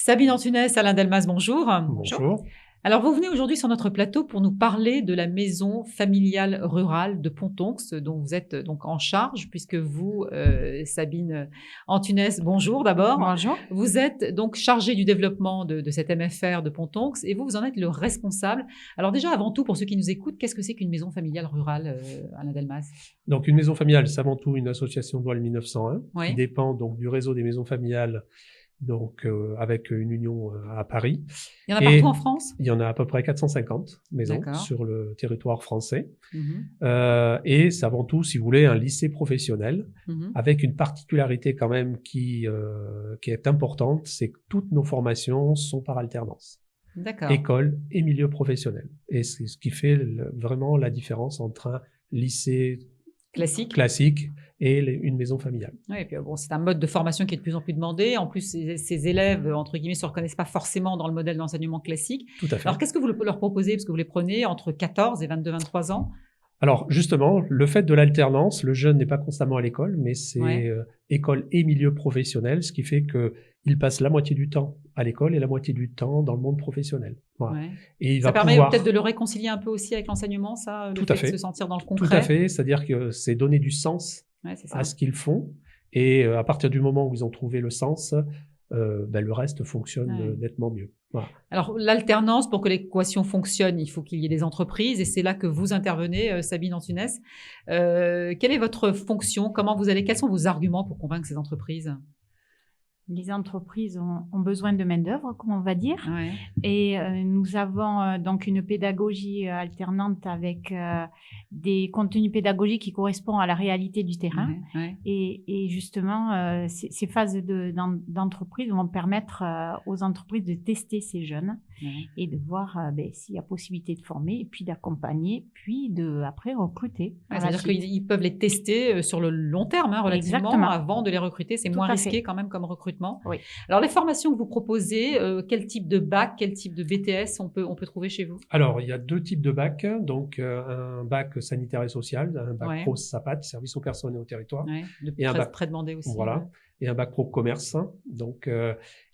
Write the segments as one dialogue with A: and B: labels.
A: Sabine Antunès, Alain Delmas, bonjour.
B: Bonjour.
A: Alors, vous venez aujourd'hui sur notre plateau pour nous parler de la maison familiale rurale de Pontonx, dont vous êtes donc en charge, puisque vous, Sabine Antunès, bonjour d'abord.
C: Bonjour.
A: Vous êtes donc chargée du développement de cette MFR de Pontonx et vous en êtes le responsable. Alors déjà, avant tout, pour ceux qui nous écoutent, qu'est-ce que c'est qu'une maison familiale rurale, Alain Delmas?
B: Donc, une maison familiale, c'est avant tout une association de loi 1901
A: Oui.
B: qui dépend donc du réseau des maisons familiales, donc avec une union à Paris.
A: Il y en a partout en France?
B: Il y en a à peu près 450 maisons
A: D'accord.
B: sur le territoire français.
A: Mhm.
B: Et c'est avant tout, si vous voulez, un lycée professionnel
A: Mhm.
B: avec une particularité quand même qui est importante, c'est que toutes nos formations sont par alternance.
A: D'accord.
B: École et milieu professionnel. Et c'est ce qui fait vraiment la différence entre un lycée classique et une maison familiale.
A: Oui, et puis bon, c'est un mode de formation qui est de plus en plus demandé. En plus, ces élèves, entre guillemets, ne se reconnaissent pas forcément dans le modèle d'enseignement classique.
B: Tout à fait.
A: Alors, qu'est-ce que vous leur proposez? Parce que vous les prenez entre 14 et 22-23 ans.
B: Alors, justement, le fait de l'alternance, le jeune n'est pas constamment à l'école, mais c'est école et milieu professionnel, ce qui fait qu'il passe la moitié du temps à l'école et la moitié du temps dans le monde professionnel. Voilà.
A: Ouais.
B: Et il
A: ça
B: va
A: permet
B: pouvoir...
A: peut-être de le réconcilier un peu aussi avec l'enseignement, ça,
B: Tout
A: le
B: à
A: fait de
B: fait.
A: se sentir dans le concret.
B: Tout à fait, c'est-à-dire que c'est donner du sens
A: c'est ça.
B: à ce qu'ils font. Et à partir du moment où ils ont trouvé le sens, le reste fonctionne nettement mieux. Voilà.
A: Alors, l'alternance, pour que l'équation fonctionne, il faut qu'il y ait des entreprises et c'est là que vous intervenez, Sabine Antunès. Quelle est votre fonction? Quels sont vos arguments pour convaincre ces entreprises?
C: Les entreprises ont besoin de main-d'œuvre, comme on va dire.
A: Ouais.
C: Et nous avons donc une pédagogie alternante avec des contenus pédagogiques qui correspondent à la réalité du terrain.
A: Ouais.
C: Et justement, ces phases d'entreprise vont permettre aux entreprises de tester ces jeunes et de voir s'il y a possibilité de former, et puis d'accompagner, puis après recruter.
A: C'est-à-dire qu'ils peuvent les tester sur le long terme, relativement,
C: Exactement.
A: Avant de les recruter. C'est moins risqué quand même comme recrutement.
C: Oui.
A: Alors, les formations que vous proposez, quel type de bac, quel type de BTS on peut trouver chez vous?
B: Alors, il y a deux types de bacs. Donc, un bac sanitaire et social, un bac pro SAPAT, service aux personnes et au territoire.
A: Et un bac très demandé aussi.
B: Voilà. Et un bac pro commerce. Donc,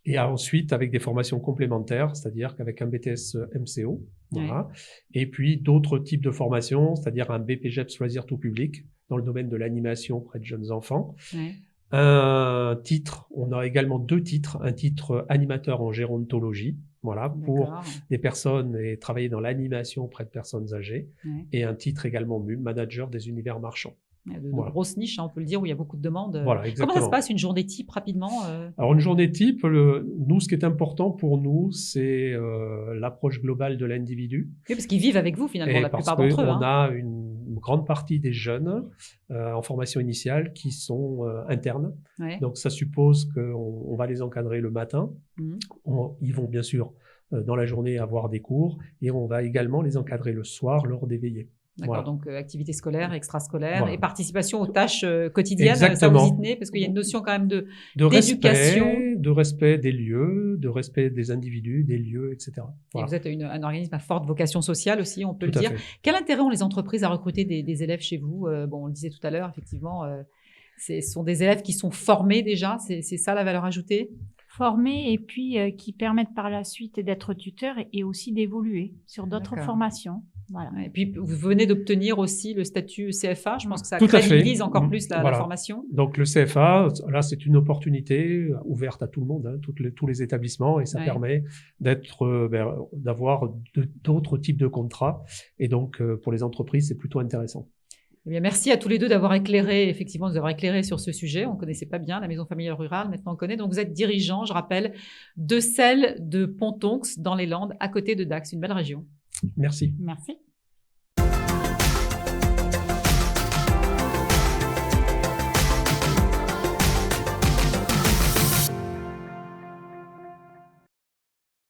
B: et ensuite, avec des formations complémentaires, c'est-à-dire qu'avec un BTS MCO. Voilà. Et puis, d'autres types de formations, c'est-à-dire un BPGEPS loisirs tout public dans le domaine de l'animation auprès de jeunes enfants. Un titre, on a également deux titres, un titre animateur en gérontologie, voilà, pour des personnes et travailler dans l'animation auprès de personnes âgées, et un titre également MUM, manager des univers marchands.
A: De grosses niches, on peut le dire, où il y a beaucoup de demandes.
B: Voilà, exactement.
A: Comment ça se passe une journée type rapidement?
B: Alors une journée type, nous, ce qui est important pour nous, c'est l'approche globale de l'individu.
A: Oui, parce qu'ils vivent avec vous finalement, la plupart d'entre eux.
B: On a une grande partie des jeunes en formation initiale qui sont internes. Donc ça suppose qu'on va les encadrer le matin. Ils vont bien sûr dans la journée avoir des cours et on va également les encadrer le soir lors des veillées.
A: D'accord, donc activité scolaire, extrascolaire et participation aux tâches quotidiennes.
B: Exactement.
A: Ça vous y tenez, parce qu'il y a une notion quand même d'éducation.
B: De respect des lieux, de respect des individus, des lieux, etc.
A: Voilà. Et vous êtes un organisme à forte vocation sociale aussi, on peut
B: tout
A: le dire.
B: Fait.
A: Quel intérêt ont les entreprises à recruter des élèves chez vous? On le disait tout à l'heure, effectivement, ce sont des élèves qui sont formés déjà, c'est ça la valeur ajoutée?
C: Formés et puis qui permettent par la suite d'être tuteurs et aussi d'évoluer sur d'autres formations. Voilà.
A: Et puis, vous venez d'obtenir aussi le statut CFA. Je pense que ça crédibilise encore plus la formation.
B: Donc, le CFA, là, c'est une opportunité ouverte à tout le monde, tous les établissements, et ça permet d'avoir d'autres types de contrats. Et donc, pour les entreprises, c'est plutôt intéressant.
A: Eh bien, merci à tous les deux d'avoir éclairé, effectivement, nous avoir éclairé sur ce sujet. On ne connaissait pas bien la maison familiale rurale, maintenant on connaît. Donc, vous êtes dirigeant, je rappelle, de celle de Pontonx dans les Landes, à côté de Dax, une belle région.
B: Merci.
C: Merci.